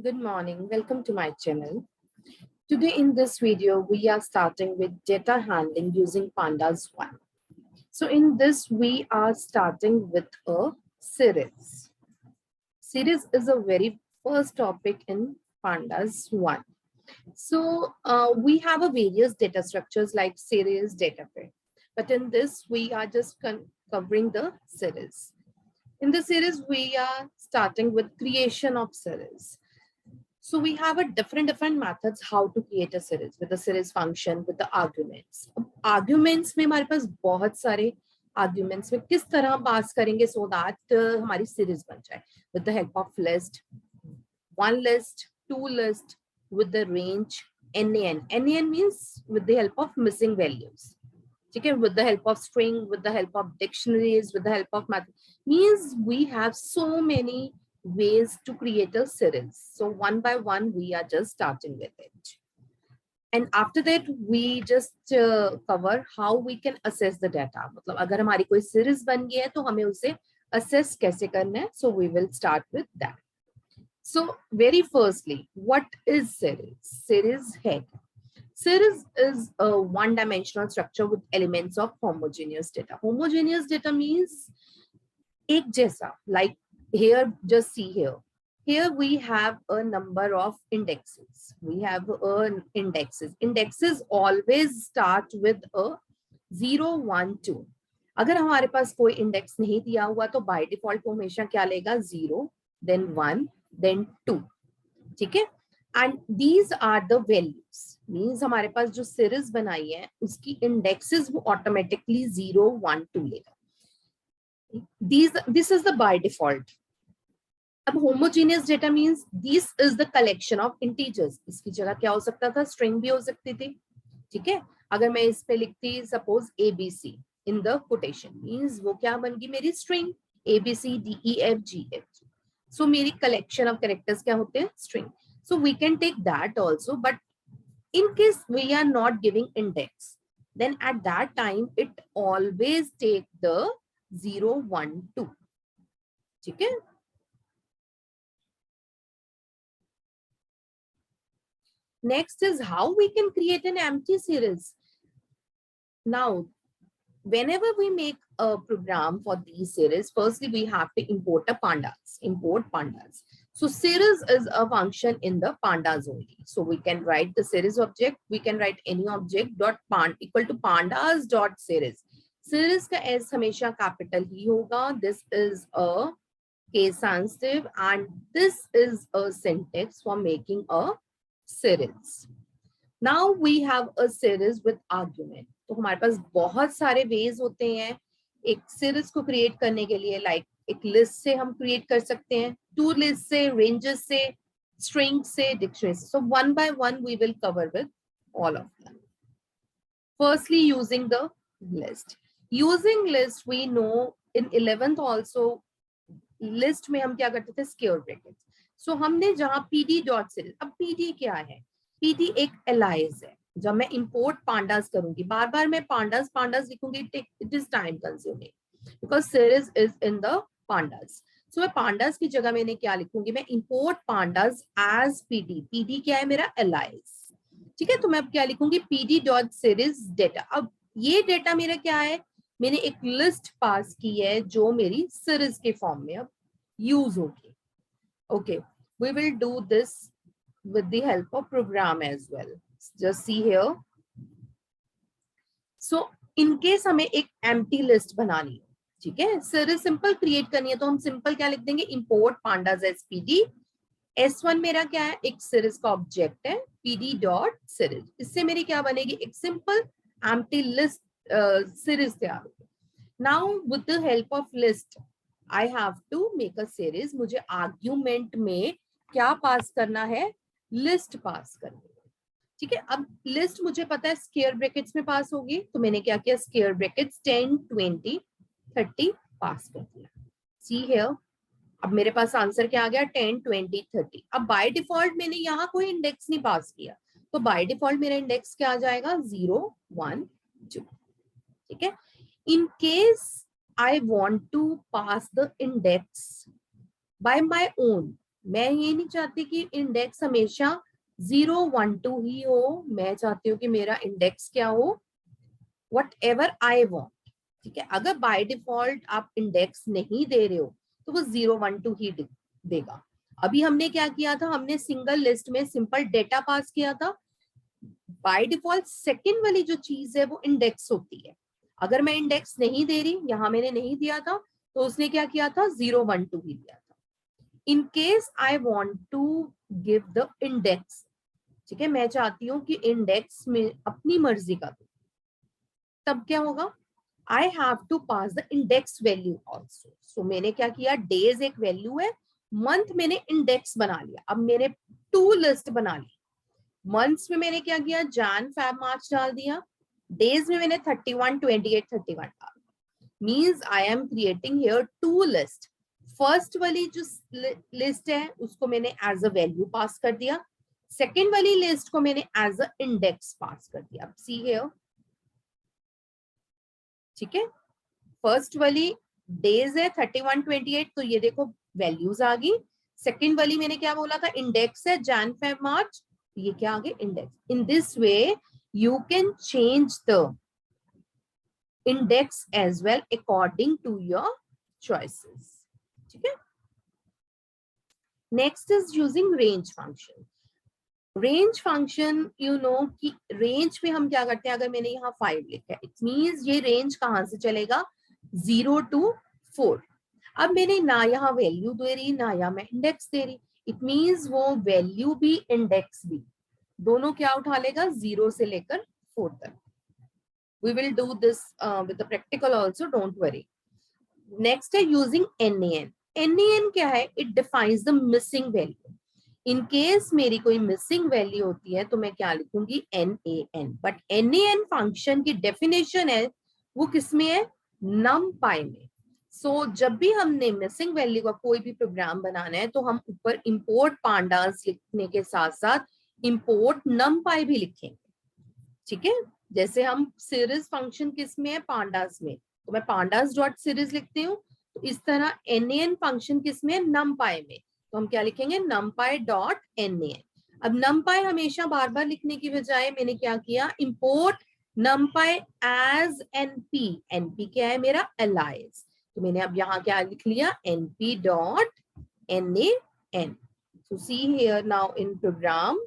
Good morning, welcome to my channel. Today in this video, we are starting with data handling using Pandas 1. So in this, we are starting with a series. Series is a very first topic in Pandas 1. So we have a various data structures like series, data frame. But in this, we are just covering the series. In the series, we are starting with creation of series. So we have a different methods how to create a series with the series function with the arguments. Arguments में हमारे पास बहुत सारे arguments में किस तरह पास करेंगे so that हमारी series बन जाए with the help of list, one list, two list with the range nan. Nan means with the help of missing values. Okay, with the help of string, with the help of dictionaries, with the help of math, means we have so many ways to create a series. So one by one, we are just starting with it. And after that, we just cover how we can assess the data. मतलब अगर हमारी कोई series बन गई है तो हमें उसे assess कैसे करना है. So we will start with that. So very firstly, what is series? Series है. Series is a one-dimensional structure with elements of homogeneous data. Homogeneous data means एक जैसा, like here, just see here. Here we have a number of indexes. We have indexes. Indexes always start with a 0, 1, 2. अगर हमारे पास कोई index नहीं दिया हुआ तो by default वो हमेशा क्या लेगा 0, then 1, then 2. ठीक है? And these are the values. Means हमारे पास जो series बनाई है उसकी indexes वो automatically 0, 1, 2 लेगा. This is the by default. अब homogeneous data means this is the collection of integers. इसकी जगह क्या हो सकता था? String भी हो सकती थी. ठीक है? अगर मैं इस पे लिखती suppose ABC in the quotation means वो क्या बन गई मेरी string ABC DEFG. So मेरी collection of characters क्या होते हैं? String. So we can take that also, but in case we are not giving index, then at that time it always take the 0, 1, 2. ठीक है? Next is how we can create an empty series. Now, whenever we make a program for these series, firstly we have to import a pandas. Import pandas. So series is a function in the pandas only. So we can write the series object. We can write any object dot equal to pandas dot series. Series का s हमेशा capital ही होगा. This is a case sensitive and this is a syntax for making a series. Now we have a series with argument. तो हमारे पास बहुत सारे ways होते हैं एक series को create करने के लिए, like एक list से हम create कर सकते हैं, two list से, ranges से, strings से, dictionaries से. So one by one we will cover with all of them. Firstly, using the list. Using list, we know in 11th also list में हम क्या करते थे? Square brackets. So हमने जहाँ pd dot series, अब pd क्या है? pd एक alias है. जब मैं import pandas करूंगी, बार बार मैं pandas लिखूंगी, it is time consuming because series is in the pandas. So मैं pandas की जगह मैंने क्या लिखूंगी? मैं import pandas as pd. pd क्या है मेरा? alias. ठीक है? तो मैं अब क्या लिखूंगी? pd dot series data. अब ये डेटा मेरा क्या है? मैंने एक लिस्ट पास की है जो मेरी सीरीज के फॉर्म में अब यूज होगी. Okay, we will do this with the help of program as well. Just see here. So in case हमें एक empty list बनानी है, ठीक है? सीरीज सिंपल क्रिएट करनी है तो हम सिंपल क्या लिख देंगे? import pandas as pd. S1 मेरा क्या है? एक सीरीज का ऑब्जेक्ट है pd dot series. इससे मेरी क्या बनेगी? एक सिंपल empty list series तैयार होगी. Now with the help of list, I have to make a series. मुझे argument में क्या पास करना है? List पास करनी है. ठीक है? अब list मुझे पता है square brackets में पास होगी, तो मैंने क्या किया? Square brackets 10, 20, 30 पास कर दिया. See here. अब मेरे पास आंसर क्या आ गया? 10, 20, 30. अब by default मैंने यहाँ कोई इंडेक्स नहीं पास किया, तो by default मेरा इंडेक्स क्या आ जाएगा? 0, 1, 2. ठीक है? In case I want to pass the index by my own, मैं ये नहीं चाहती कि इंडेक्स हमेशा 0 1 2 ही हो, मैं चाहती हूँ कि मेरा इंडेक्स क्या हो, वट एवर आई वॉन्ट। ठीक है, अगर बाय डिफॉल्ट आप इंडेक्स नहीं दे रहे हो तो वो 0 1 2 ही देगा। अभी हमने क्या किया था, हमने सिंगल लिस्ट में सिंपल डेटा पास किया था। बाय डिफॉल्ट सेकंड वाली जो चीज है वो इंडेक्स होती है। अगर मैं इंडेक्स नहीं दे रही, यहां मैंने नहीं दिया था, तो उसने क्या किया था, 0 1 2 ही दिया था। In case I want to give the index, ठीक है, मैं चाहती हूँ कि इंडेक्स में अपनी मर्जी का दूं, तब क्या होगा, I have to pass the index value also. So मैंने क्या किया, डेज एक वैल्यू है, मंथ मैंने इंडेक्स बना लिया। अब मैंने टू लिस्ट बना ली। मंथ्स में मैंने क्या किया, जैन फेब मार्च डाल दिया। डेज में मैंने 31 28 31 डाल दिया। Means I am creating here two list. First वाली जो लिस्ट है उसको मैंने एज अ वैल्यू पास कर दिया, सेकेंड वाली लिस्ट को मैंने एज अ इंडेक्स पास कर दिया। सी हियर, ठीक है, फर्स्ट वाली डेज है 31 28, तो ये देखो वैल्यूज आ गई। सेकेंड वाली मैंने क्या बोला था, इंडेक्स है जैन फेब मार्च, ये क्या आ गया, index. In this way you can change the index as well according to your choices. ठीक है, next is using range function. Range function, you know कि रेंज में हम क्या करते हैं, अगर मैंने यहाँ 5 लिखा है, इट मींस ये रेंज कहां से चलेगा, 0 to 4। अब मैंने ना यहाँ वैल्यू दे रही, ना यहाँ मैं इंडेक्स दे रही, इट मींस वो वैल्यू भी इंडेक्स भी दोनों क्या उठा लेगा, 0 से लेकर 4 तक। We will do this with the practical also, don't worry. Next है यूजिंग NaN। NaN क्या है, it defines the missing value. In case मेरी कोई मिसिंग वैल्यू होती है तो मैं क्या लिखूंगी, NaN। बट NaN फंक्शन की डेफिनेशन है वो किसमें है, numpy में। सो जब भी हमने मिसिंग वैल्यू का कोई भी प्रोग्राम बनाना है तो हम ऊपर इंपोर्ट पांडास लिखने के साथ साथ इंपोर्ट numpy भी लिखेंगे। ठीक है, जैसे हम सीरीज फंक्शन किस में है, पांडास में, तो मैं पांडास डॉट सीरीज लिखती हूँ। तो इस तरह NaN फंक्शन किस में है, numpy में, तो हम क्या लिखेंगे, numpy डॉट NaN। अब numpy हमेशा बार बार लिखने की बजाय मैंने क्या किया, import numpy as np। np क्या है, मेरा एलाइज, तो मैंने अब यहाँ क्या लिख लिया, np dot NaN। so see here now in program,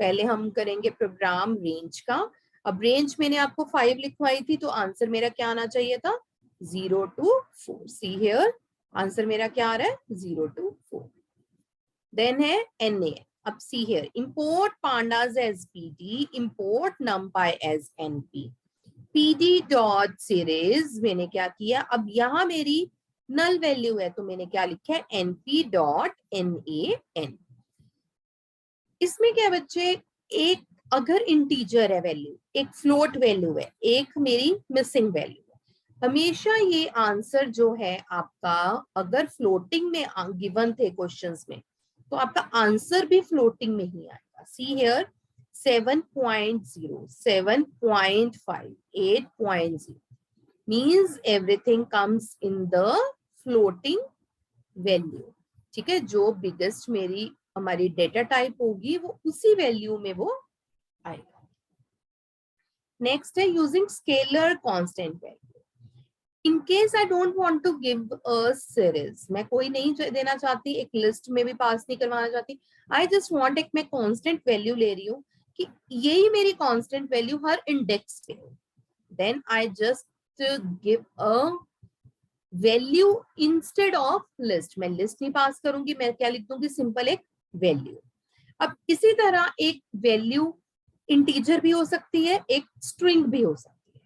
पहले हम करेंगे प्रोग्राम रेंज का। अब रेंज मैंने आपको 5 लिखवाई थी, तो आंसर मेरा क्या आना चाहिए था, 0 to 4। सी हियर, आंसर मेरा क्या आ रहा है, 0 to 4। देन है NaN। अब see here, import pandas as PD, import numpy as NP। PD dot series मैंने क्या किया, अब यहाँ मेरी नल वैल्यू है तो मैंने क्या लिखा है, NP डॉट NaN। इसमें क्या बच्चे, एक अगर इंटीजर है वैल्यू, एक फ्लोट वैल्यू है, एक मेरी मिसिंग वैल्यू है, हमेशा ये आंसर जो है आपका, अगर फ्लोटिंग में गिवन थे क्वेश्चंस में, तो आपका आंसर भी फ्लोटिंग में ही आएगा। See here, 7.0 7.5 8.0 means everything comes in the floating value. ठीक है, जो बिगेस्ट मेरी हमारी डेटा टाइप होगी वो उसी वैल्यू में वो आएगा। नेक्स्ट है using scalar constant value. In case I don't want to give a series, मैं कोई नहीं देना चाहती, एक लिस्ट में भी पास नहीं करवाना चाहती, आई जस्ट वांट एक मैं कांस्टेंट वैल्यू ले रही हूँ कि यही मेरी कांस्टेंट वैल्यू हर इंडेक्स पे हो, then I just give a value instead of list. मैं लिस्ट नहीं पास करूंगी, मैं क्या लिख दूंगी, सिंपल एक वैल्यू। अब इसी तरह एक वैल्यू इंटीजर भी हो सकती है, एक स्ट्रिंग भी हो सकती है।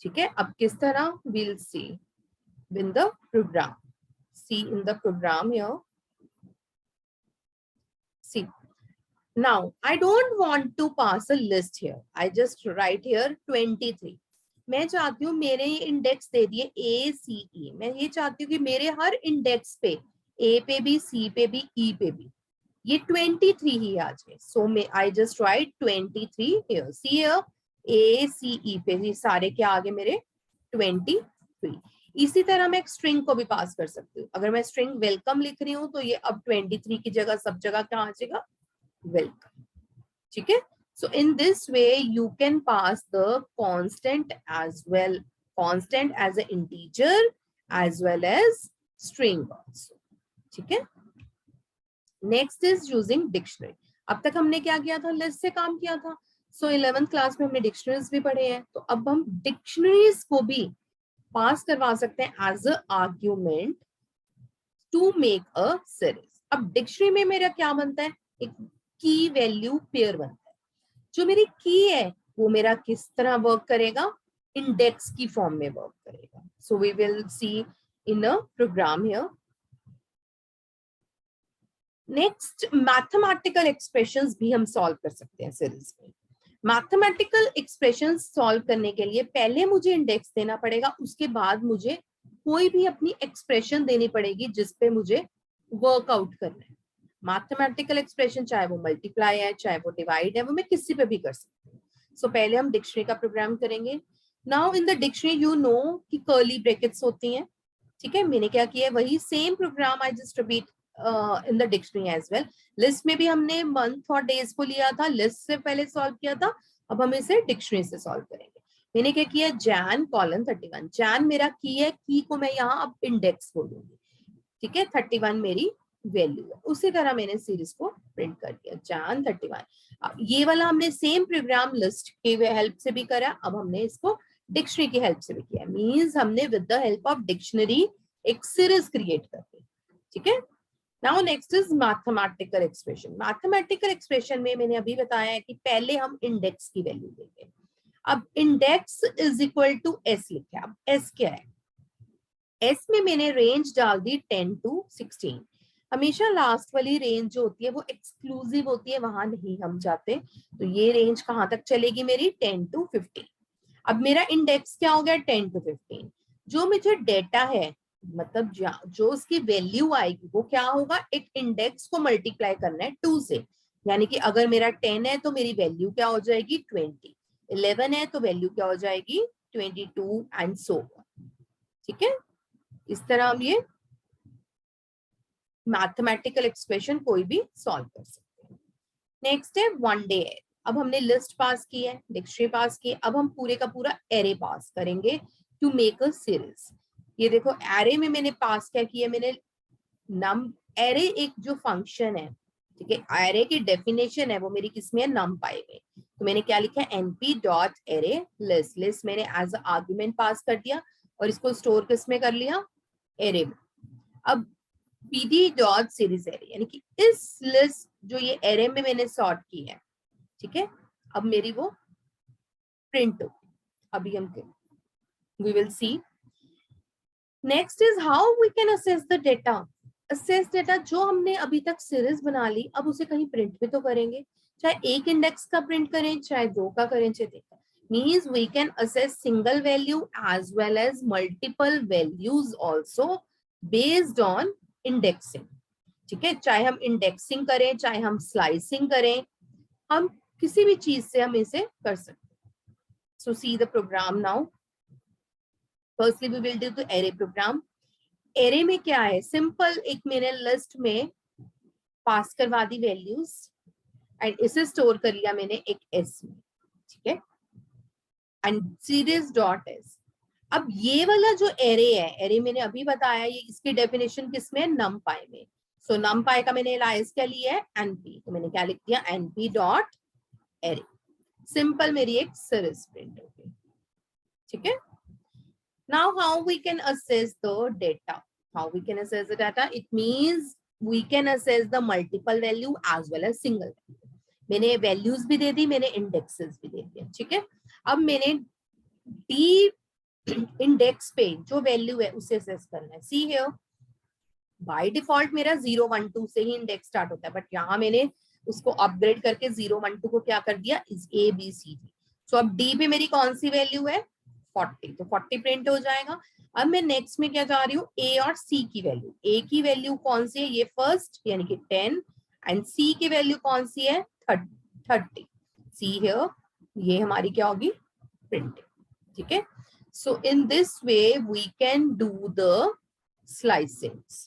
ठीक है, अब किस तरह, will see in the program, see in the program here. See now I don't want to pass a list here, I just write here 23। मैं चाहती हूँ मेरे इंडेक्स दे दिए ACE, मैं ये चाहती हूँ कि मेरे हर इंडेक्स पे A पे भी, C पे भी, E पे भी ये 23 ही आ जाए। सो मैं I just right 23 here. See here, ACE पे ये सारे क्या आ गए मेरे 23। इसी तरह मैं एक स्ट्रिंग को भी पास कर सकती हूँ। अगर मैं स्ट्रिंग वेलकम लिख रही हूँ तो ये अब 23 की जगह सब जगह क्या आ जाएगा, वेलकम। ठीक है, so in this way you can pass the constant as well, constant as an integer as well as string also. ठीक है, next is using dictionary. अब तक हमने क्या किया था, लिस्ट से काम किया था। सो 11th क्लास में हमने डिक्शनरीज भी पढ़े हैं, तो अब हम डिक्शनरीज को भी पास करवा सकते हैं as a argument to make a series. अब डिक्शनरी में मेरा क्या बनता है, एक की वैल्यू पेयर बनता है। जो मेरी की है वो मेरा किस तरह वर्क करेगा, इंडेक्स की फॉर्म में वर्क करेगा। So we will see in a program here. Next, mathematical expressions भी हम सॉल्व कर सकते हैं सीरीज में। मैथमेटिकल एक्सप्रेशंस सॉल्व करने के लिए पहले मुझे इंडेक्स देना पड़ेगा, उसके बाद मुझे कोई भी अपनी एक्सप्रेशन देनी पड़ेगी जिसपे मुझे वर्कआउट करना है। मैथमेटिकल एक्सप्रेशन चाहे वो मल्टीप्लाई है, चाहे वो डिवाइड है, वो मैं किसी पे भी कर सकती हूँ। सो पहले हम डिक्शनरी का प्रोग्राम करेंगे। Now in the dictionary you know कि कर्ली ब्रैकेट्स होती हैं। ठीक है, मैंने क्या किया है, वही same program I just repeat in the dictionary as well. List में भी हमने मंथ और डेज को लिया था, लिस्ट से पहले सॉल्व किया था, अब हम इसे डिक्शनरी से सॉल्व करेंगे। मैंने क्या किया, जैन कॉलन 31, जैन मेरा की है, की को मैं यहाँ अब इंडेक्स बोलूंगी। ठीक है, 31 मेरी वैल्यू है। उसी तरह मैंने सीरीज को प्रिंट कर दिया, जैन 31। ये वाला हमने सेम प्रोग्राम लिस्ट के हेल्प से भी करा, अब हमने इसको डिक्शनरी की हेल्प से भी किया। मींस हमने with the help of dictionary एक सीरीज क्रिएट कर दी। ठीक है, now next is mathematical expression. Mathematical expression में मैंने अभी बताया है कि पहले हम इंडेक्स की वैल्यू देंगे। अब index is equal to S लिखा है। अब एस क्या है, एस में मैंने रेंज डाल दी 10 to 16। हमेशा लास्ट वाली रेंज जो होती है वो एक्सक्लूसिव होती है, वहां नहीं हम जाते। तो ये रेंज कहां तक चलेगी मेरी, 10 to 15। अब मेरा इंडेक्स क्या हो गया, 10 to 15। जो मुझे डेटा है, मतलब जो उसकी वैल्यू आएगी वो क्या होगा, एक इंडेक्स को मल्टीप्लाई करना है 2 से। यानी कि अगर मेरा 10 है तो मेरी वैल्यू क्या हो जाएगी 20, 11 है तो वैल्यू क्या हो जाएगी 22 एंड सो ऑन। ठीक है, इस तरह हम ये मैथमेटिकल एक्सप्रेशन कोई भी सॉल्व कर सकते हैं। नेक्स्ट है वन डे। अब हमने लिस्ट पास की है, डिक्शनरी पास की है, अब हम पूरे का पूरा एरे पास करेंगे टू मेक अ सीरीज। ये देखो एरे में मैंने पास क्या किया, मैंने नम, एरे एक जो फंक्शन है, ठीक है, एरे की डेफिनेशन है वो मेरी किसमें है, नम पाई में। तो मैंने क्या लिखा है, NP dot array list. List मैंने एज आर्ग्यूमेंट पास कर दिया और इसको स्टोर किसमें कर लिया, एरे में। अब pd डॉट सीरीज एरे, यानी कि इस लिस्ट जो ये एरे में मैंने सॉर्ट की है, ठीक है, अब मेरी वो प्रिंट हो। अभी हम we will see. Next is how we can access the data. Access data, जो हमने अभी तक सीरीज बना ली, अब उसे कहीं प्रिंट भी तो करेंगे, चाहे एक इंडेक्स का प्रिंट करें, चाहे दो का करें, चाहे तीन का। Means we can access single value as well as multiple values also based on indexing. ठीक है, चाहे हम इंडेक्सिंग करें, चाहे हम स्लाइसिंग करें, हम किसी भी चीज से हम इसे कर सकते हैं। So see the program now. Firstly we will do the array program. Array में क्या है, सिंपल एक मैंने लिस्ट में पास करवा दी वैल्यूज एंड इसे स्टोर कर लिया मैंने एक एस में। ठीक है, एंड सीरीज डॉट एस। अब ये वाला जो एरे है, एरे मैंने अभी बताया, ये इसकी डेफिनेशन किसमें है, नम पाई में। सो नम पाई का मैंने एलाइज क्या लिया है, एनपी। तो मैंने क्या लिख दिया, एनपी डॉट एरे। सिंपल मेरी एक सीरीज प्रिंट हो गई। ठीक है, now how we can assess the data, how we can assess the data, it means we can assess the multiple value as well as single value. मैंने values भी दे दी, मैंने indexes भी दे दिए। ठीक है, अब मैंने डी इंडेक्स पे जो वैल्यू है उसे असेस करना है। सी हियर, बाय डिफॉल्ट मेरा 0 1 2 से ही इंडेक्स स्टार्ट होता है, बट यहाँ मैंने उसको अपग्रेड करके 0 1 2 को क्या कर दिया, is A B C D. So अब डी पे मेरी कौन सी वैल्यू है, 40, तो 40 प्रिंट हो जाएगा। अब मैं नेक्स्ट में क्या जा रही हूँ, ए और सी की वैल्यू। ए की वैल्यू कौन सी है, ये फर्स्ट यानी कि 10, एंड सी की वैल्यू कौन सी है, 30। सी हियर, ये हमारी क्या होगी, प्रिंट। ठीक है, So in this way, we can do the slicings.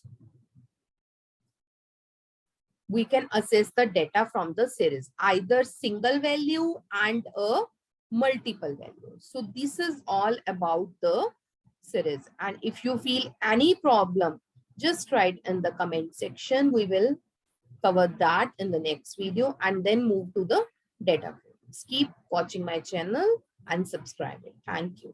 We can assess the data from the series, either single value and a multiple value. So this is all about the series. And if you feel any problem, just write in the comment section. We will cover that in the next video and then move to the data frames. Keep watching my channel and subscribing. Thank you.